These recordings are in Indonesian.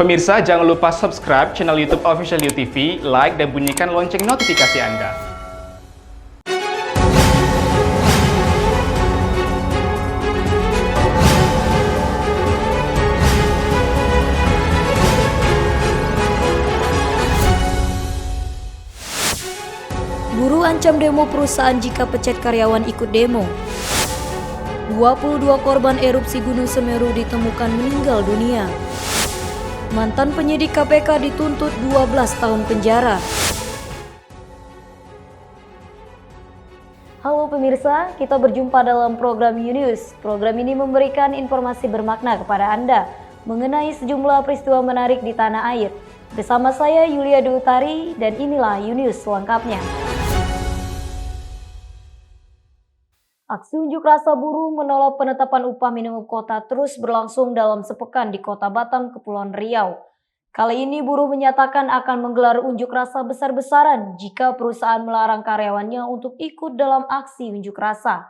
Pemirsa, jangan lupa subscribe channel YouTube Official UTV, like dan bunyikan lonceng notifikasi Anda. Buruh ancam demo perusahaan jika pecat karyawan ikut demo. 22 korban erupsi Gunung Semeru ditemukan meninggal dunia. Mantan penyidik KPK dituntut 12 tahun penjara. Halo pemirsa, kita berjumpa dalam program UNews. Program ini memberikan informasi bermakna kepada Anda mengenai sejumlah peristiwa menarik di tanah air. Bersama saya Yulia Dutari dan inilah UNews selengkapnya. Aksi unjuk rasa buruh menolak penetapan upah minimum kota terus berlangsung dalam sepekan di Kota Batam, Kepulauan Riau. Kali ini buruh menyatakan akan menggelar unjuk rasa besar-besaran jika perusahaan melarang karyawannya untuk ikut dalam aksi unjuk rasa.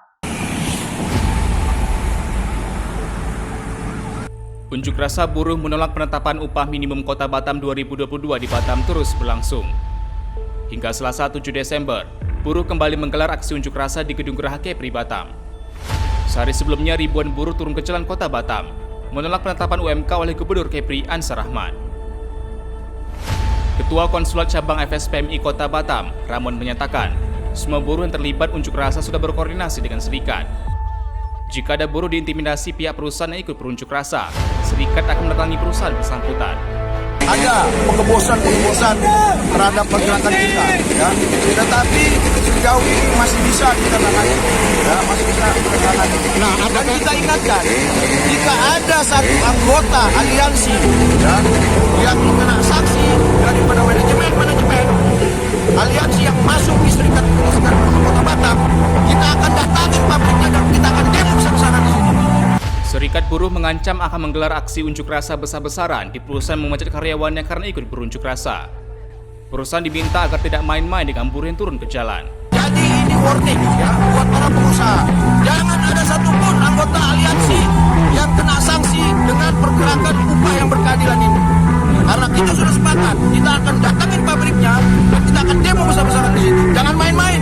Unjuk rasa buruh menolak penetapan upah minimum Kota Batam 2022 di Batam terus berlangsung. Hingga Selasa 7 Desember, buruh kembali menggelar aksi unjuk rasa di Gedung Geraha Kepri Batam. Sehari sebelumnya, ribuan buruh turun ke jalan Kota Batam, menolak penetapan UMK oleh Gubernur Kepri Ansar Ahmad. Ketua Konsulat Cabang FSPMI Kota Batam, Ramon menyatakan, semua buruh yang terlibat unjuk rasa sudah berkoordinasi dengan serikat. Jika ada buruh diintimidasi pihak perusahaan yang ikut berunjuk rasa, serikat akan mendatangi perusahaan bersangkutan. Ada pengebosan terhadap pergerakan kita, ya. Tetapi sejauh ini masih bisa kita tangani, ya, masih bisa kita tangani. Nah, dan kita ingatkan, jika ada satu anggota aliansi, ya, yang kena sanksi daripada manajemen aliansi yang masuk di Serikat Kota Batam, kita akan datangin pabriknya dan kita akan demo besar-besaran di sini. Serikat buruh mengancam akan menggelar aksi unjuk rasa besar-besaran di perusahaan memecat karyawannya karena ikut berunjuk rasa. Perusahaan diminta agar tidak main-main dengan buruh yang turun ke jalan. Jadi ini warning, ya, buat para pengusaha. Jangan ada satupun anggota aliansi yang kena sanksi dengan pergerakan upah yang berkeadilan ini. Karena kita sudah sepakat, kita akan datangin pabriknya dan kita akan demo besar-besaran di situ. Jangan main-main.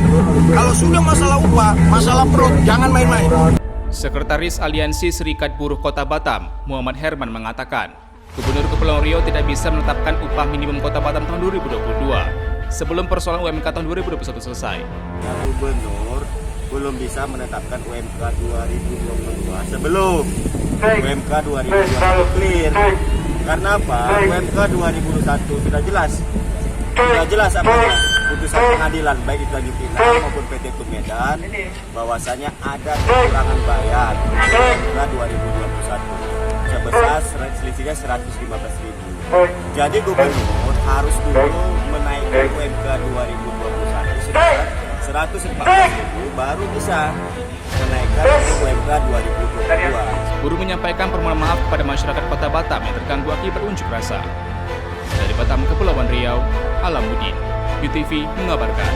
Kalau sudah masalah upah, masalah perut, jangan main-main. Sekretaris Aliansi Serikat Buruh Kota Batam, Muhammad Herman mengatakan, Gubernur Kepulauan Riau tidak bisa menetapkan upah minimum Kota Batam tahun 2022 sebelum persoalan UMK tahun 2021 selesai. Gubernur belum bisa menetapkan UMK 2022 sebelum UMK 2022 clear. Karena apa? UMK 2021 sudah jelas. Sudah jelas apa ya? Putusan pengadilan baik itu lagi Pinang maupun PT Tun Medan bahwasanya ada kekurangan bayar UMK 2021 sebesar selisihnya 115.000. Jadi gubernur harus dulu menaikkan UMK 2021 sebesar 114.000 baru bisa menaikkan UMK 2022. Buruh menyampaikan permohonan maaf kepada masyarakat Kota Batam yang terganggu akibat unjuk rasa. Dari Batam, Kepulauan Riau, Alamuddin, UTV mengabarkan.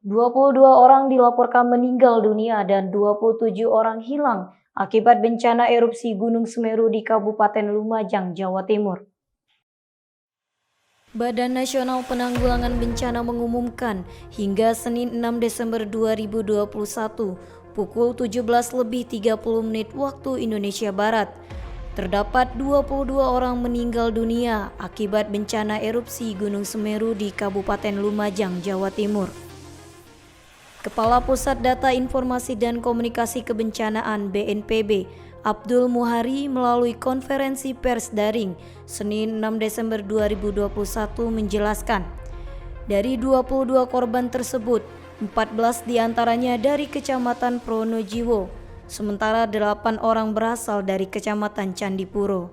22 orang dilaporkan meninggal dunia dan 27 orang hilang akibat bencana erupsi Gunung Semeru di Kabupaten Lumajang, Jawa Timur. Badan Nasional Penanggulangan Bencana mengumumkan hingga Senin 6 Desember 2021 pukul 17.30 waktu Indonesia Barat, terdapat 22 orang meninggal dunia akibat bencana erupsi Gunung Semeru di Kabupaten Lumajang, Jawa Timur. Kepala Pusat Data Informasi dan Komunikasi Kebencanaan BNPB, Abdul Muhari melalui konferensi pers daring Senin 6 Desember 2021 menjelaskan, dari 22 korban tersebut, 14 diantaranya dari Kecamatan Pronojiwo, sementara 8 orang berasal dari Kecamatan Candipuro.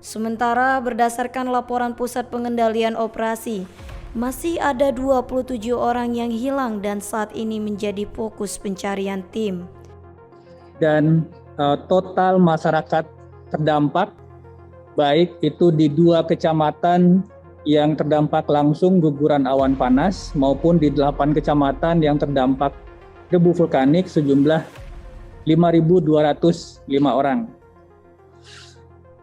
Sementara berdasarkan laporan Pusat Pengendalian Operasi, masih ada 27 orang yang hilang dan saat ini menjadi fokus pencarian tim. Dan total masyarakat terdampak, baik itu di 2 kecamatan yang terdampak langsung guguran awan panas maupun di 8 kecamatan yang terdampak debu vulkanik sejumlah 5.205 orang.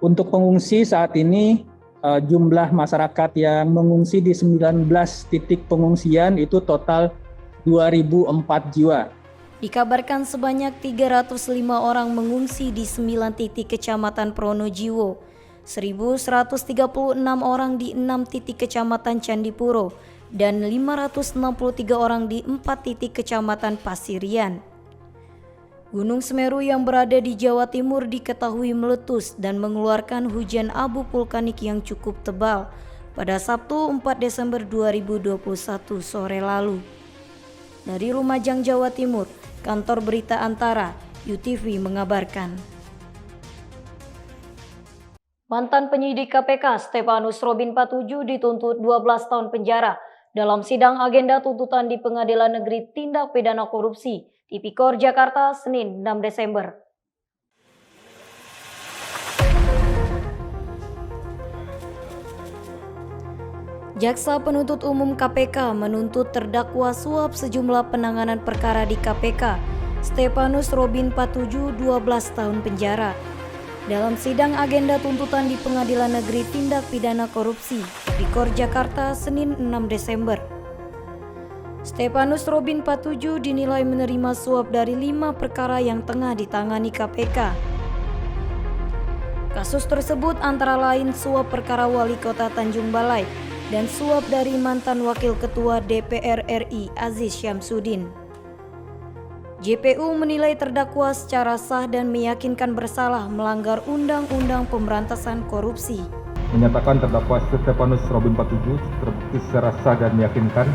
Untuk pengungsi saat ini jumlah masyarakat yang mengungsi di 19 titik pengungsian itu total 2.004 jiwa. Dikabarkan sebanyak 305 orang mengungsi di 9 titik kecamatan Pronojiwo, 1.136 orang di 6 titik kecamatan Candipuro, dan 563 orang di 4 titik kecamatan Pasirian. Gunung Semeru yang berada di Jawa Timur diketahui meletus dan mengeluarkan hujan abu vulkanik yang cukup tebal pada Sabtu 4 Desember 2021 sore lalu. Dari Lumajang, Jawa Timur, Kantor Berita Antara, UTV mengabarkan. Mantan penyidik KPK Stefanus Robin Patuju dituntut 12 tahun penjara dalam sidang agenda tuntutan di Pengadilan Negeri Tindak Pidana Korupsi Tipikor Jakarta, Senin 6 Desember. Jaksa Penuntut Umum KPK menuntut terdakwa suap sejumlah penanganan perkara di KPK, Stefanus Robin Patuju 12 tahun penjara. Dalam sidang agenda tuntutan di Pengadilan Negeri Tindak Pidana Korupsi, Tipikor Jakarta, Senin 6 Desember. Stefanus Robin Patuju dinilai menerima suap dari 5 perkara yang tengah ditangani KPK. Kasus tersebut antara lain suap perkara Wali Kota Tanjung Balai dan suap dari mantan Wakil Ketua DPR RI Aziz Syamsuddin. JPU menilai terdakwa secara sah dan meyakinkan bersalah melanggar Undang-Undang Pemberantasan Korupsi. Menyatakan terdakwa Stefanus Robin Patuju terbukti secara sah dan meyakinkan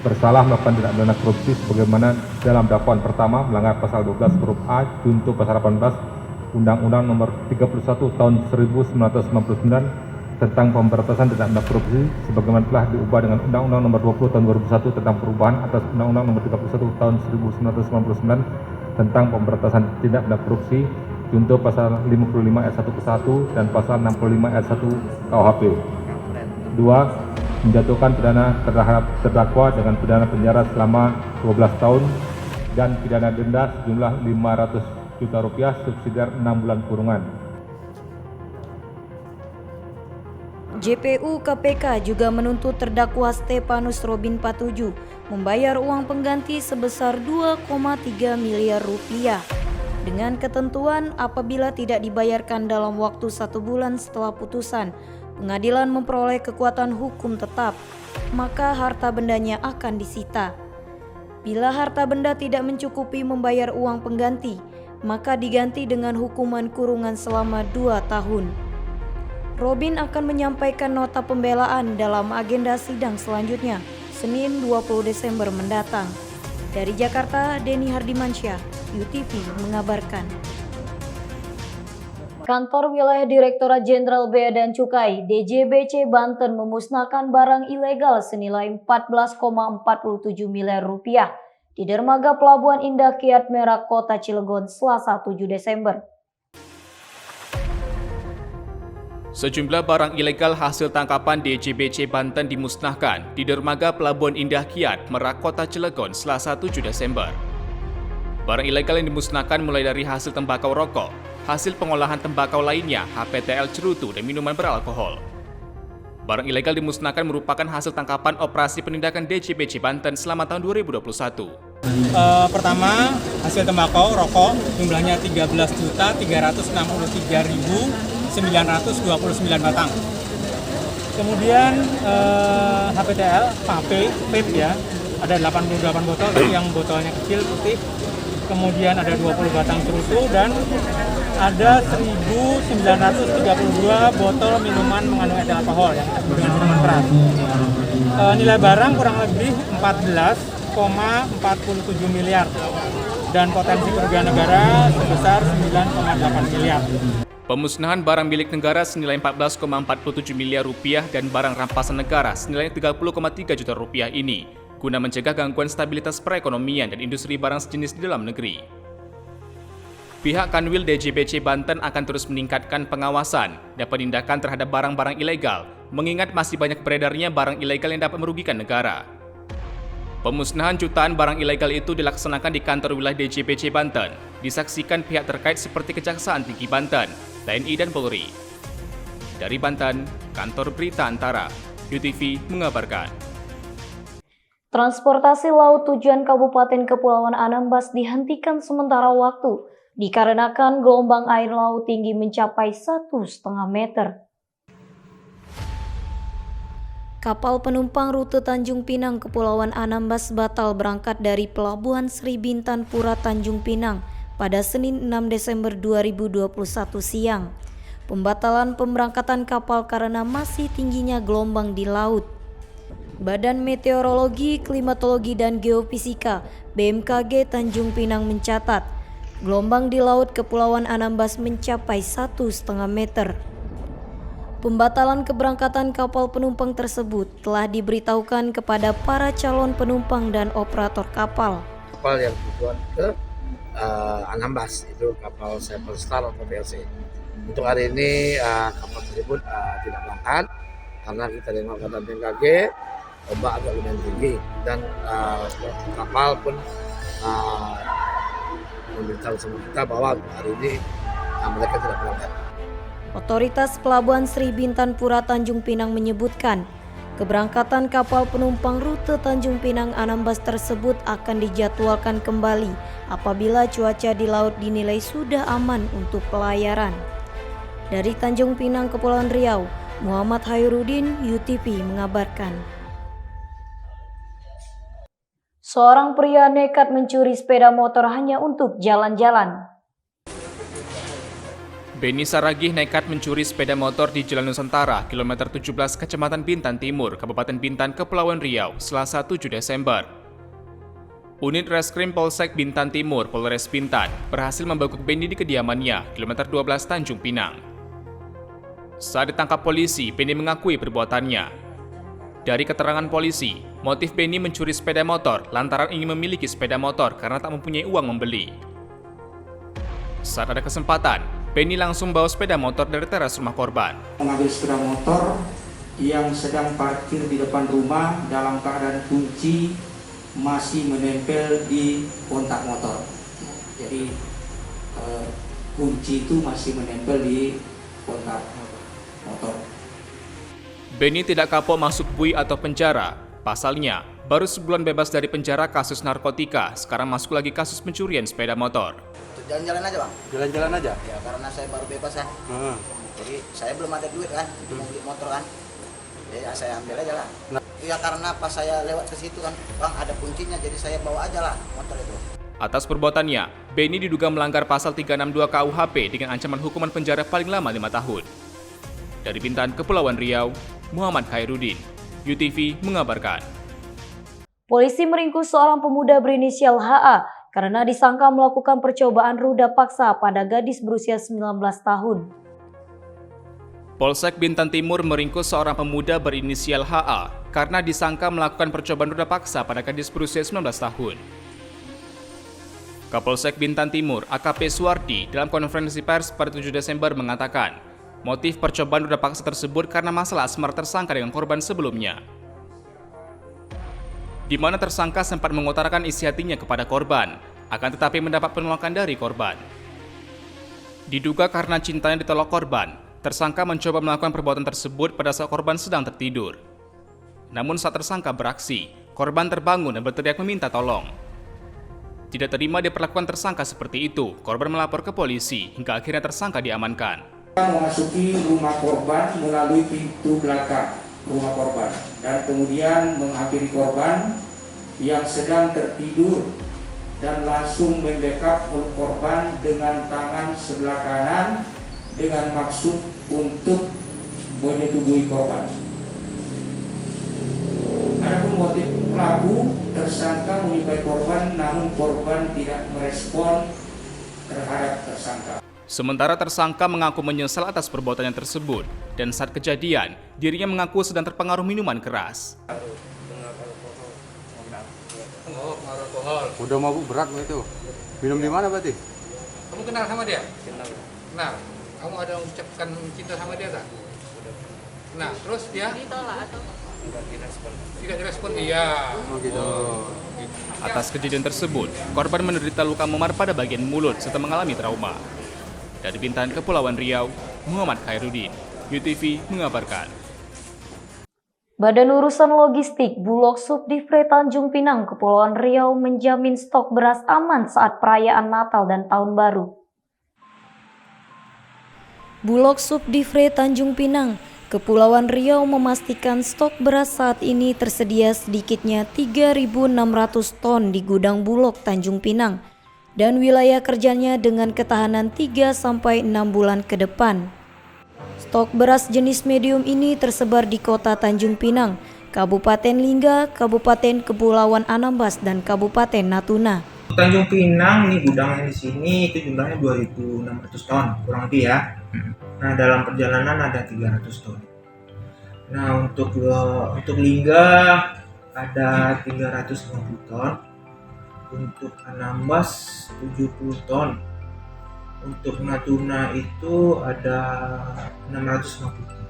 bersalah melakukan tindak pidana korupsi sebagaimana dalam dakwaan pertama melanggar pasal 12 huruf A junto pasal 18 Undang-Undang Nomor 31 Tahun 1999 tentang pemberantasan tindak pidana korupsi sebagaimana telah diubah dengan Undang-Undang Nomor 20 Tahun 2001 tentang perubahan atas Undang-Undang Nomor 31 Tahun 1999 tentang pemberantasan tindak pidana korupsi junto pasal 55 ayat 1 ke 1 dan pasal 65 ayat 1 KUHP. 2. Menjatuhkan pidana terhadap terdakwa dengan pidana penjara selama 12 tahun dan pidana denda sejumlah Rp500 juta subsidiar 6 bulan kurungan. JPU KPK juga menuntut terdakwa Stefanus Robin Patuju membayar uang pengganti sebesar 2,3 miliar rupiah dengan ketentuan apabila tidak dibayarkan dalam waktu 1 bulan setelah putusan pengadilan memperoleh kekuatan hukum tetap, maka harta bendanya akan disita. Bila harta benda tidak mencukupi membayar uang pengganti, maka diganti dengan hukuman kurungan selama 2 tahun. Robin akan menyampaikan nota pembelaan dalam agenda sidang selanjutnya, Senin 20 Desember mendatang. Dari Jakarta, Denny Hardimansyah, UTV mengabarkan. Kantor Wilayah Direktorat Jenderal Bea dan Cukai DJBC Banten memusnahkan barang ilegal senilai 14,47 miliar rupiah di dermaga Pelabuhan Indah Kiat Merak Kota Cilegon Selasa 7 Desember. Sejumlah barang ilegal hasil tangkapan DJBC Banten dimusnahkan di dermaga Pelabuhan Indah Kiat Merak Kota Cilegon Selasa 7 Desember. Barang ilegal yang dimusnahkan mulai dari hasil tembakau rokok, hasil pengolahan tembakau lainnya, HPTL cerutu, dan minuman beralkohol. Barang ilegal dimusnahkan merupakan hasil tangkapan operasi penindakan DJBC Banten selama tahun 2021. Pertama, hasil tembakau rokok jumlahnya 13.363.929 batang. Kemudian HPTL, vape ya, ada 88 botol, yang botolnya kecil putih. Kemudian ada 20 batang cerutu dan ada 1.932 botol minuman mengandung etil alkohol ya, dengan minuman keras. Nilai barang kurang lebih 14,47 miliar dan potensi kerugian negara sebesar 9,8 miliar. Pemusnahan barang milik negara senilai 14,47 miliar rupiah dan barang rampasan negara senilai 30,3 juta rupiah ini guna mencegah gangguan stabilitas perekonomian dan industri barang sejenis di dalam negeri. Pihak Kanwil DJBC Banten akan terus meningkatkan pengawasan dan penindakan terhadap barang-barang ilegal, mengingat masih banyak beredarnya barang ilegal yang dapat merugikan negara. Pemusnahan jutaan barang ilegal itu dilaksanakan di kantor wilayah DJBC Banten, disaksikan pihak terkait seperti Kejaksaan Tinggi Banten, TNI dan Polri. Dari Banten, Kantor Berita Antara, UTV mengabarkan. Transportasi laut tujuan Kabupaten Kepulauan Anambas dihentikan sementara waktu dikarenakan gelombang air laut tinggi mencapai 1,5 meter. Kapal penumpang rute Tanjung Pinang Kepulauan Anambas batal berangkat dari Pelabuhan Sri Bintan Pura Tanjung Pinang pada Senin 6 Desember 2021 siang. Pembatalan pemberangkatan kapal karena masih tingginya gelombang di laut. Badan Meteorologi, Klimatologi, dan Geofisika BMKG Tanjung Pinang mencatat gelombang di laut Kepulauan Anambas mencapai 1,5 meter. Pembatalan keberangkatan kapal penumpang tersebut telah diberitahukan kepada para calon penumpang dan operator kapal. Kapal yang tujuan ke Anambas itu kapal Seven Star atau PLC. Untuk hari ini kapal tersebut tidak berangkat karena kita dengar kata BMKG ombak agak lumayan tinggi dan kapal pun memberitahu sama kita bahwa hari ini mereka tidak berangkat. Otoritas Pelabuhan Sri Bintan Pura Tanjung Pinang menyebutkan keberangkatan kapal penumpang rute Tanjung Pinang Anambas tersebut akan dijadwalkan kembali apabila cuaca di laut dinilai sudah aman untuk pelayaran. Dari Tanjung Pinang, Kepulauan Riau, Muhammad Hairudin, UTV mengabarkan. Seorang pria nekat mencuri sepeda motor hanya untuk jalan-jalan. Beni Saragih nekat mencuri sepeda motor di Jalan Nusantara, kilometer 17, Kecamatan Bintan Timur, Kabupaten Bintan, Kepulauan Riau, Selasa 7 Desember. Unit Reskrim Polsek Bintan Timur, Polres Bintan, berhasil membekuk Beni di kediamannya, kilometer 12 Tanjung Pinang. Saat ditangkap polisi, Beni mengakui perbuatannya. Dari keterangan polisi, motif Beni mencuri sepeda motor lantaran ingin memiliki sepeda motor karena tak mempunyai uang membeli. Saat ada kesempatan, Beni langsung bawa sepeda motor dari teras rumah korban. Mengambil sepeda motor yang sedang parkir di depan rumah dalam keadaan kunci masih menempel di kontak motor. Jadi kunci itu masih menempel di kontak motor. Beni tidak kapok masuk bui atau penjara. Pasalnya, baru sebulan bebas dari penjara kasus narkotika, sekarang masuk lagi kasus pencurian sepeda motor. Jalan-jalan aja bang? Jalan-jalan aja? Ya karena saya baru bebas kan. Jadi saya belum ada duit kan untuk beli motor kan. Ya saya ambil aja lah. Ya karena pas saya lewat ke situ kan, bang ada kuncinya jadi saya bawa aja lah motor itu. Atas perbuatannya, Beni diduga melanggar pasal 362 KUHP dengan ancaman hukuman penjara paling lama 5 tahun. Dari Bintan, Kepulauan Riau, Muhammad Hairudin, UTV mengabarkan. Polisi meringkus seorang pemuda berinisial HA karena disangka melakukan percobaan ruda paksa pada gadis berusia 19 tahun. Polsek Bintan Timur meringkus seorang pemuda berinisial HA karena disangka melakukan percobaan ruda paksa pada gadis berusia 19 tahun. Kapolsek Bintan Timur, AKP Suwardi, dalam konferensi pers pada 7 Desember mengatakan, motif percobaan ruda paksa tersebut karena masalah asmara tersangka dengan korban sebelumnya, di mana tersangka sempat mengutarakan isi hatinya kepada korban, akan tetapi mendapat penolakan dari korban. Diduga karena cintanya ditolak korban, tersangka mencoba melakukan perbuatan tersebut pada saat korban sedang tertidur. Namun saat tersangka beraksi, korban terbangun dan berteriak meminta tolong. Tidak terima diperlakukan tersangka seperti itu, korban melapor ke polisi hingga akhirnya tersangka diamankan. Memasuki rumah korban melalui pintu belakang rumah korban dan kemudian menghampiri korban yang sedang tertidur dan langsung mendekap mulut korban dengan tangan sebelah kanan dengan maksud untuk menyetubuhi korban. Adapun motif pelaku, tersangka menyukai korban namun korban tidak merespon terhadap tersangka. Sementara tersangka mengaku menyesal atas perbuatannya tersebut dan saat kejadian, dirinya mengaku sedang terpengaruh minuman keras. Udah mabuk berat itu. Minum di mana berarti? Kamu kenal sama dia? Kenal. Kamu ada mengucapkan cinta sama dia tak? Nah, terus dia? Ditolak atau? Tidak direspon. Iya. Oh gitu. Atas kejadian tersebut, korban menderita luka memar pada bagian mulut serta mengalami trauma. Dari Bintan, Kepulauan Riau, Muhammad Hairudin, UTV mengabarkan. Badan Urusan Logistik Bulog Subdivre Tanjung Pinang, Kepulauan Riau menjamin stok beras aman saat perayaan Natal dan Tahun Baru. Bulog Subdivre Tanjung Pinang, Kepulauan Riau memastikan stok beras saat ini tersedia sedikitnya 3.600 ton di gudang Bulog Tanjung Pinang dan wilayah kerjanya dengan ketahanan 3-6 bulan ke depan. Stok beras jenis medium ini tersebar di Kota Tanjung Pinang, Kabupaten Lingga, Kabupaten Kepulauan Anambas, dan Kabupaten Natuna. Tanjung Pinang ini gudangnya di sini itu jumlahnya 2.600 ton kurang lebih ya. Nah dalam perjalanan ada 300 ton. Nah untuk Lingga ada 350 ton, untuk Anambas 70 ton. Untuk Natuna itu ada 650 ton.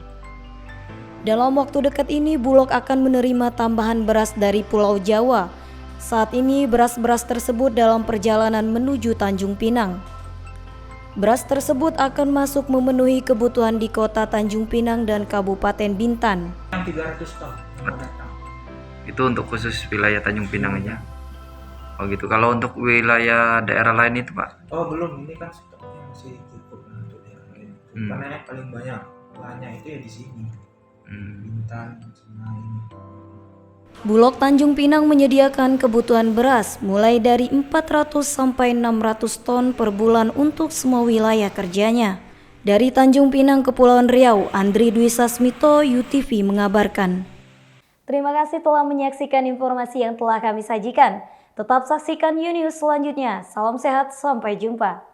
Dalam waktu dekat ini, Bulog akan menerima tambahan beras dari Pulau Jawa. Saat ini, beras-beras tersebut dalam perjalanan menuju Tanjung Pinang. Beras tersebut akan masuk memenuhi kebutuhan di Kota Tanjung Pinang dan Kabupaten Bintan. 300 ton yang mau datang. Itu untuk khusus wilayah Tanjung Pinang aja? Oh gitu. Kalau untuk wilayah daerah lain itu Pak? Oh belum, ini kan stoknya masih cukup untuk daerah lain. Karena yang paling banyak itu ya di sini. Bintan sama ini. Bulog Tanjung Pinang menyediakan kebutuhan beras mulai dari 400 sampai 600 ton per bulan untuk semua wilayah kerjanya. Dari Tanjung Pinang, Kepulauan Riau, Andri Dwi Sasmito, UTV mengabarkan. Terima kasih telah menyaksikan informasi yang telah kami sajikan. Tetap saksikan News selanjutnya. Salam sehat, sampai jumpa.